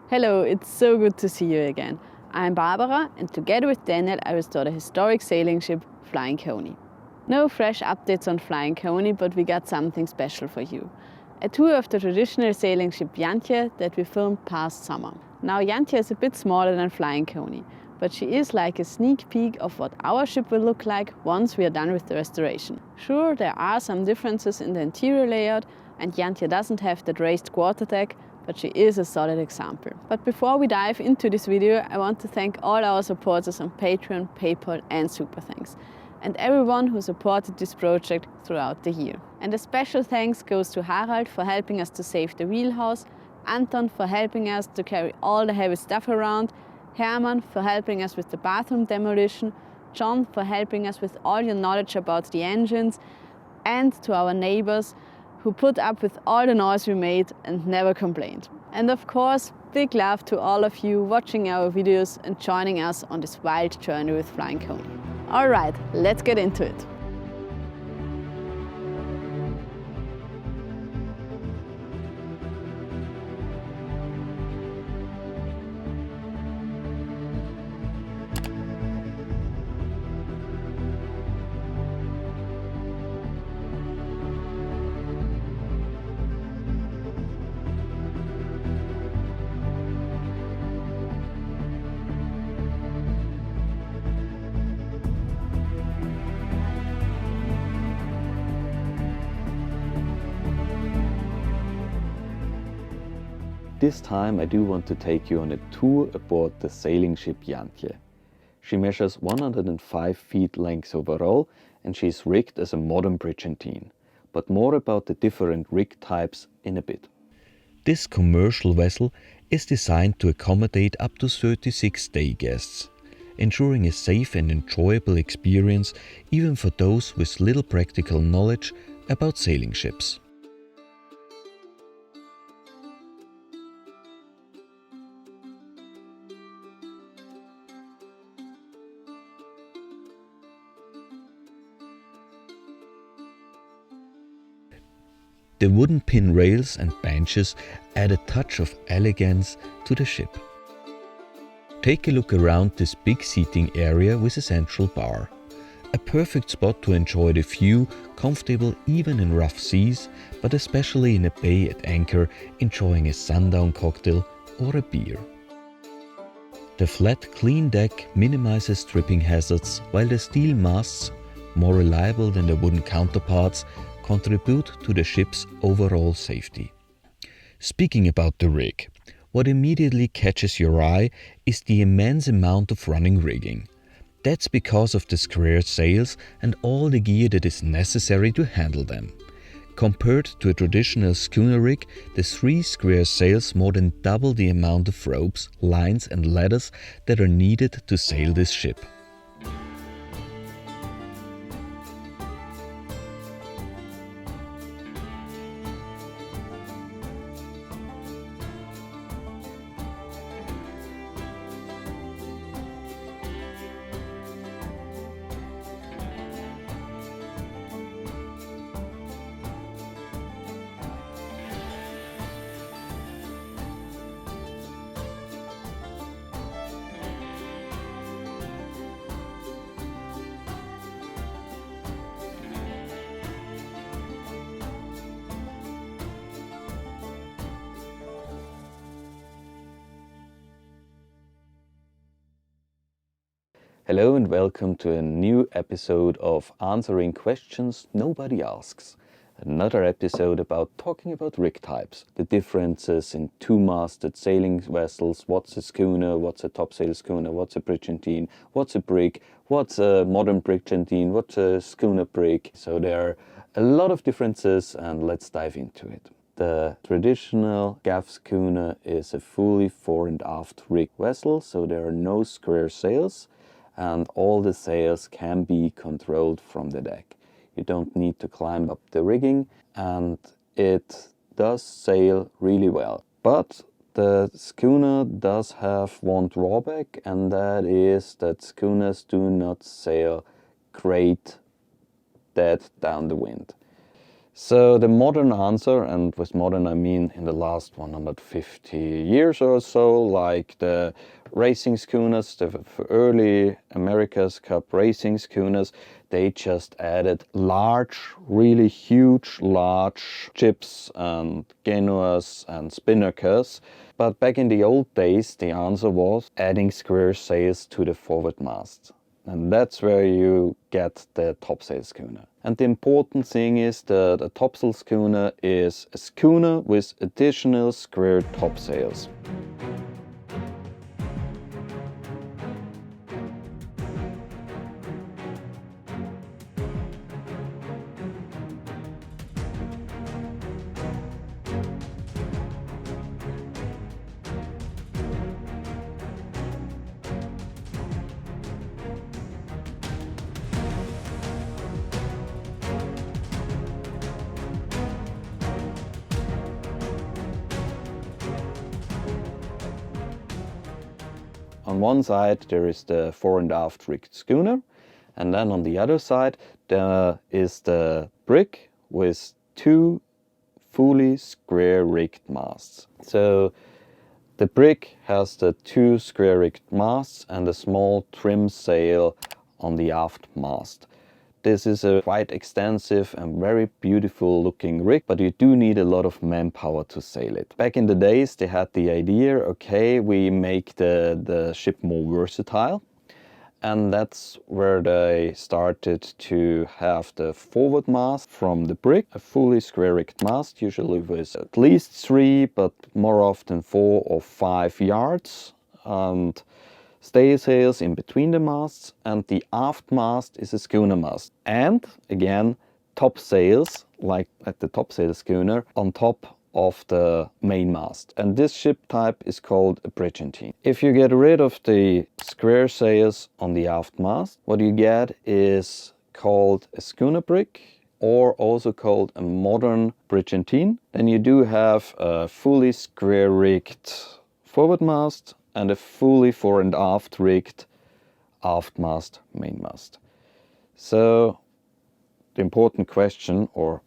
Hello, it's so good to see you again. I'm Barbara, and together with Daniel I restored a historic sailing ship, Flying Coney. No fresh updates on Flying Coney, but we got something special for you. A tour of the traditional sailing ship Jantje that we filmed past summer. Now Jantje is a bit smaller than Flying Coney, but she is like a sneak peek of what our ship will look like once we are done with the restoration. Sure, there are some differences in the interior layout, and Jantje doesn't have that raised quarterdeck, but she is a solid example. But before we dive into this video, I want to thank all our supporters on Patreon, PayPal and Super Thanks, and everyone who supported this project throughout the year. And a special thanks goes to Harald for helping us to save the wheelhouse, Anton for helping us to carry all the heavy stuff around, Hermann for helping us with the bathroom demolition, John for helping us with all your knowledge about the engines, and to our neighbors who put up with all the noise we made and never complained. And of course, big love to all of you watching our videos and joining us on this wild journey with Flying Coney. Alright, let's get into it. This time I do want to take you on a tour aboard the sailing ship Jantje. She measures 105 feet length overall and she is rigged as a modern Brigantine. But more about the different rig types in a bit. This commercial vessel is designed to accommodate up to 36 day guests, ensuring a safe and enjoyable experience even for those with little practical knowledge about sailing ships. The wooden pin rails and benches add a touch of elegance to the ship. Take a look around this big seating area with a central bar. A perfect spot to enjoy the view, comfortable even in rough seas, but especially in a bay at anchor, enjoying a sundown cocktail or a beer. The flat, clean deck minimizes tripping hazards, while the steel masts, more reliable than the wooden counterparts, contribute to the ship's overall safety. Speaking about the rig, what immediately catches your eye is the immense amount of running rigging. That's because of the square sails and all the gear that is necessary to handle them. Compared to a traditional schooner rig, the 3 square sails more than double the amount of ropes, lines and ladders that are needed to sail this ship. Hello and welcome to a new episode of Answering Questions Nobody Asks. Another episode about talking about rig types, the differences in two-masted sailing vessels, what's a schooner, what's a topsail schooner, what's a brigantine, what's a brig, what's a modern brigantine, what's a schooner brig. So there are a lot of differences and let's dive into it. The traditional gaff schooner is a fully fore and aft rigged vessel, so there are no square sails, and all the sails can be controlled from the deck. You don't need to climb up the rigging, and it does sail really well. But the schooner does have one drawback, and that is that schooners do not sail great dead down the wind. So the modern answer, and with modern I mean in the last 150 years or so, like the racing schooners, the early America's Cup racing schooners, they just added large, really huge, large chips and genoas and spinnakers. But back in the old days, the answer was adding square sails to the forward mast. And that's where you get the topsail schooner. And the important thing is that a topsail schooner is a schooner with additional square topsails. On one side there is the fore and aft rigged schooner, and then on the other side there is the brig with two fully square rigged masts. So the brig has the two square rigged masts and a small trim sail on the aft mast. This is a quite extensive and very beautiful looking rig, but you do need a lot of manpower to sail it. Back in the days they had the idea, okay, we make the ship more versatile, and that's where they started to have the forward mast from the brig, a fully square rigged mast, usually with at least 3 but more often 4 or 5 yards, and staysails in between the masts, and the aft mast is a schooner mast. And again, topsails, like at the topsail schooner, on top of the main mast. And this ship type is called a Brigantine. If you get rid of the square sails on the aft mast, what you get is called a schooner brig, or also called a modern Brigantine. Then you do have a fully square rigged forward mast and a fully fore and aft rigged aft mast, main mast. So the important question, or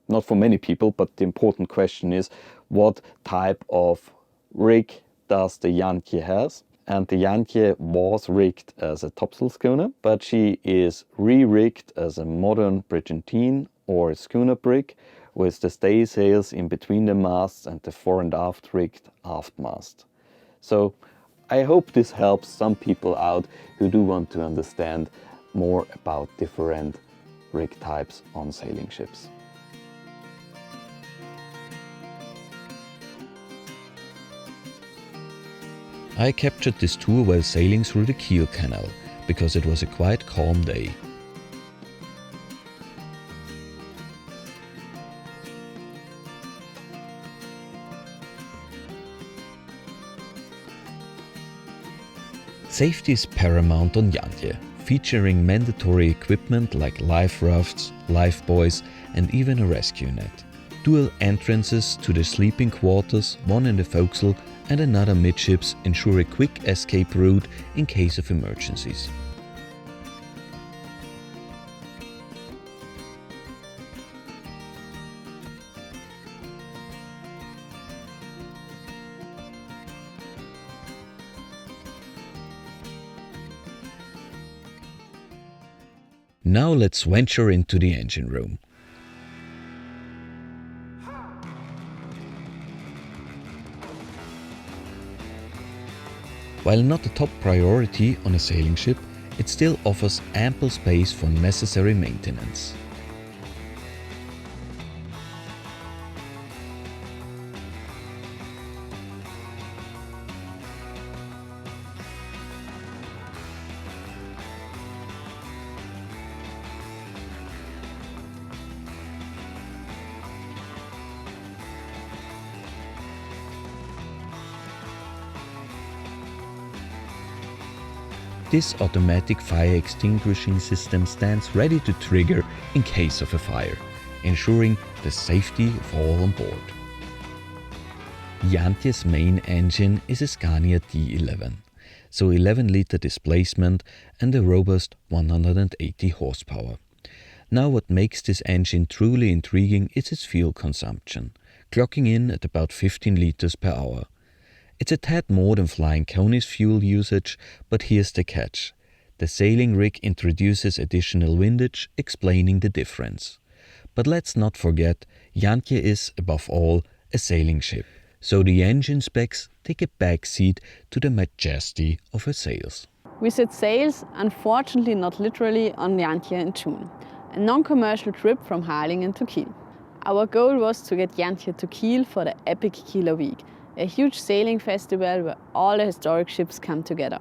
not for many people, but the important question is, what type of rig does the Jantje has? And the Jantje was rigged as a topsail schooner, but she is re-rigged as a modern Brigantine or a schooner brig with the staysails in between the masts and the fore and aft rigged aft mast. So I hope this helps some people out who do want to understand more about different rig types on sailing ships. I captured this tour while sailing through the Kiel Canal, because it was a quite calm day. Safety is paramount on Jantje, featuring mandatory equipment like life rafts, life buoys and even a rescue net. Dual entrances to the sleeping quarters, one in the forecastle and another midships, ensure a quick escape route in case of emergencies. Now let's venture into the engine room. While not a top priority on a sailing ship, it still offers ample space for necessary maintenance. This automatic fire extinguishing system stands ready to trigger in case of a fire, ensuring the safety of all on board. Jantje's main engine is a Scania D11, so 11-liter displacement and a robust 180 horsepower. Now what makes this engine truly intriguing is its fuel consumption, clocking in at about 15 liters per hour. It's a tad more than Flying Coney's fuel usage, but here's the catch. The sailing rig introduces additional windage, explaining the difference. But let's not forget, Jantje is, above all, a sailing ship. So the engine specs take a back seat to the majesty of her sails. We set sails, unfortunately not literally, on Jantje in June, a non-commercial trip from Harlingen to Kiel. Our goal was to get Jantje to Kiel for the epic Kieler Week, a huge sailing festival where all the historic ships come together.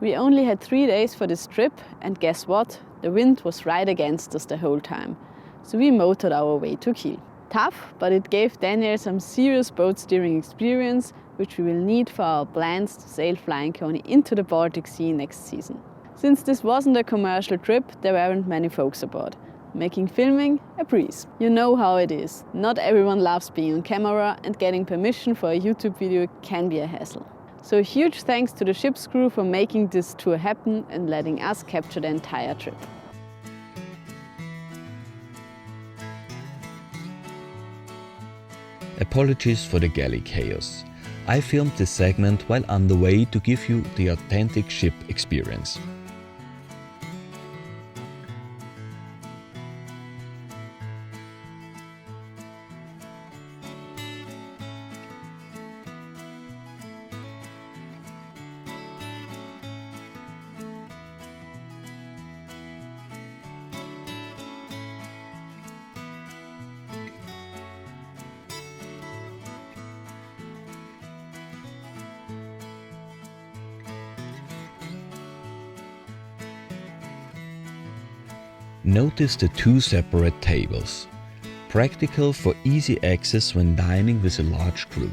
We only had 3 days for this trip, and guess what? The wind was right against us the whole time. So we motored our way to Kiel. Tough, but it gave Daniel some serious boat steering experience, which we will need for our plans to sail Flying Coney into the Baltic Sea next season. Since this wasn't a commercial trip, there weren't many folks aboard, making filming a breeze. You know how it is. Not everyone loves being on camera, and getting permission for a YouTube video can be a hassle. So huge thanks to the ship's crew for making this tour happen and letting us capture the entire trip. Apologies for the galley chaos. I filmed this segment while on the way to give you the authentic ship experience. Notice the 2 separate tables, practical for easy access when dining with a large group.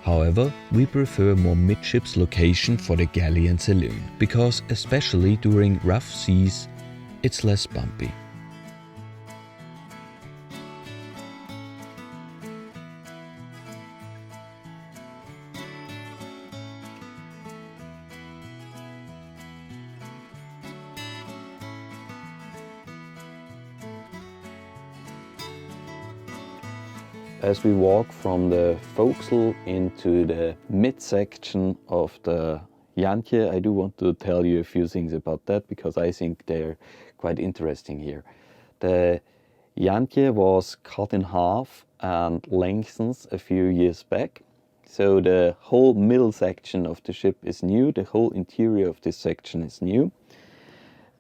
However, we prefer more midships location for the galley and saloon, because especially during rough seas, it's less bumpy. As we walk from the forecastle into the midsection of the Jantje, I do want to tell you a few things about that because I think they're quite interesting here. The Jantje was cut in half and lengthened a few years back. So the whole middle section of the ship is new, the whole interior of this section is new.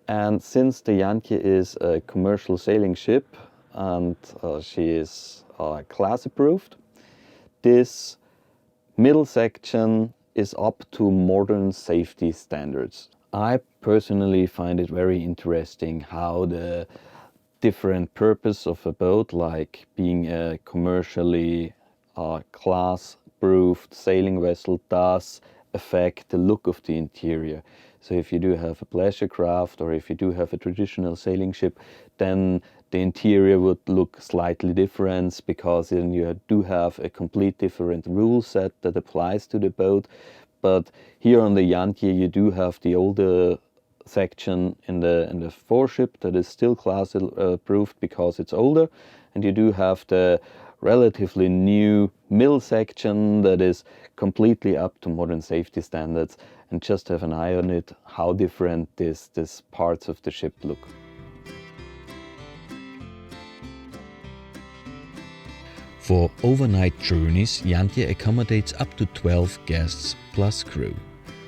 And since the Jantje is a commercial sailing ship and she is class approved, this middle section is up to modern safety standards. I personally find it very interesting how the different purpose of a boat, like being a commercially class approved sailing vessel, does affect the look of the interior. So if you do have a pleasure craft or if you do have a traditional sailing ship, then the interior would look slightly different because then you do have a complete different rule set that applies to the boat. But here on the Jantje you do have the older section in the foreship that is still class approved because it's older, and you do have the relatively new middle section that is completely up to modern safety standards, and just have an eye on it how different these parts of the ship look. For overnight journeys, Jantje accommodates up to 12 guests plus crew.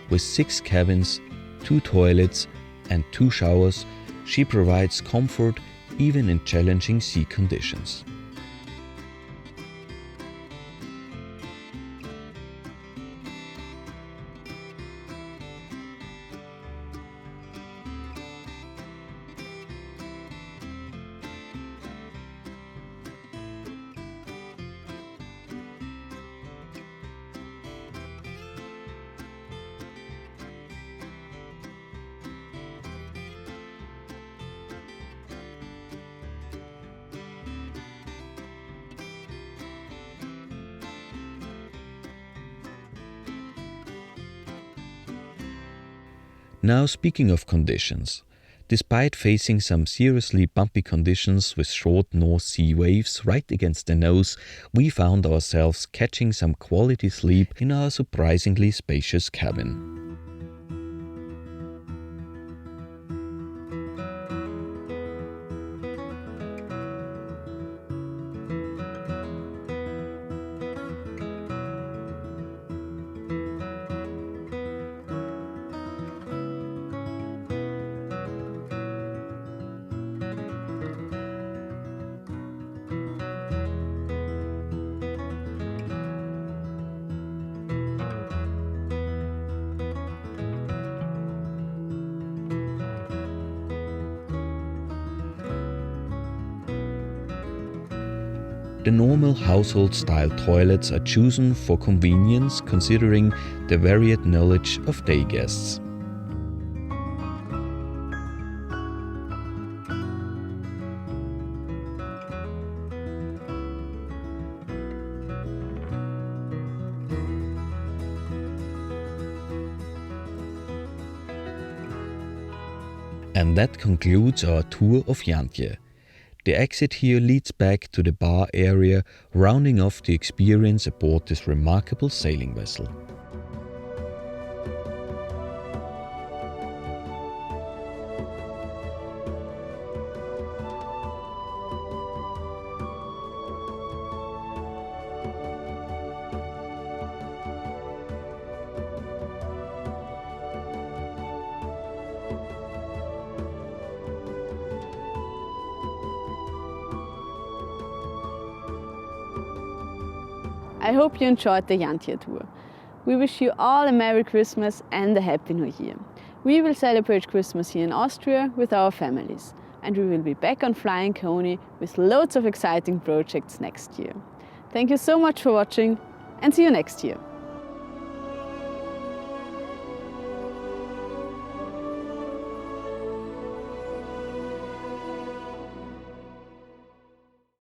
With 6 cabins, 2 toilets and 2 showers, she provides comfort even in challenging sea conditions. Now, speaking of conditions, Despite facing some seriously bumpy conditions with short North Sea waves right against the nose, we found ourselves catching some quality sleep in our surprisingly spacious cabin. The normal household-style toilets are chosen for convenience considering the varied knowledge of day guests. And that concludes our tour of Jantje. The exit here leads back to the bar area, rounding off the experience aboard this remarkable sailing vessel. I hope you enjoyed the Jantje tour. We wish you all a Merry Christmas and a Happy New Year. We will celebrate Christmas here in Austria with our families, and we will be back on Flying Coney with loads of exciting projects next year. Thank you so much for watching, and see you next year.